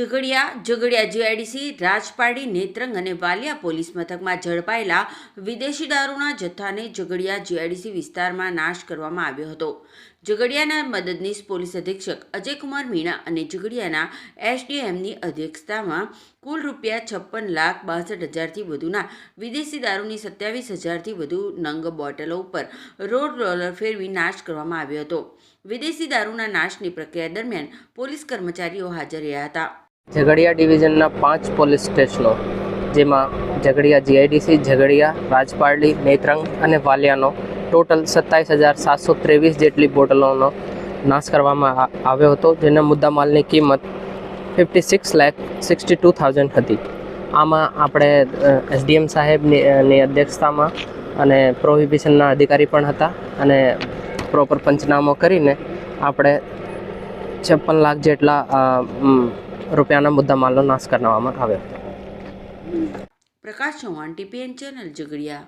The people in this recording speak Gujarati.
ઝઘડિયા જીઆઈડીસી રાજપારડી નેત્રંગ અને વાલિયા પોલીસ મથકમાં ઝડપાયેલા વિદેશી દારૂના જથ્થાને ઝઘડિયા જીઆઈડીસી વિસ્તારમાં નાશ કરવામાં આવ્યો હતો. ઝઘડિયાના મદદનીશ પોલીસ અધિક્ષક અજયકુમાર મીણા અને ઝઘડિયાના એસડીએમની અધ્યક્ષતામાં કુલ ₹56,62,000થી વધુના વિદેશી દારૂની 27,000થી વધુ નંગ બોટલો ઉપર રોડ રોલર ફેરવી નાશ કરવામાં આવ્યો હતો. વિદેશી દારૂના નાશની પ્રક્રિયા દરમિયાન પોલીસ કર્મચારીઓ હાજર રહ્યા હતા. ઝઘડિયા ડિવિઝનના 5 પોલીસ સ્ટેશનો જેમાં ઝઘડિયા જીઆઈડીસી, ઝઘડિયા, રાજપારડી, નેત્રંગ અને વાલિયાનો ટોટલ 27,723 જેટલી બોટલોનો નાશ કરવામાં આવ્યો હતો, જેના મુદ્દામાલની કિંમત 56,62,000 હતી. આમાં આપણે એસડીએમ સાહેબની અધ્યક્ષતામાં અને પ્રોહિબિશનના અધિકારી પણ હતા અને પ્રોપર પંચનામો કરીને આપણે 56 લાખ જેટલા રૂપિયાના મુદ્દામાલનો નાશ કરવામાં આવ્યો. પ્રકાશ ચૌહાણ, TPN ચેનલ, ઝઘડિયા.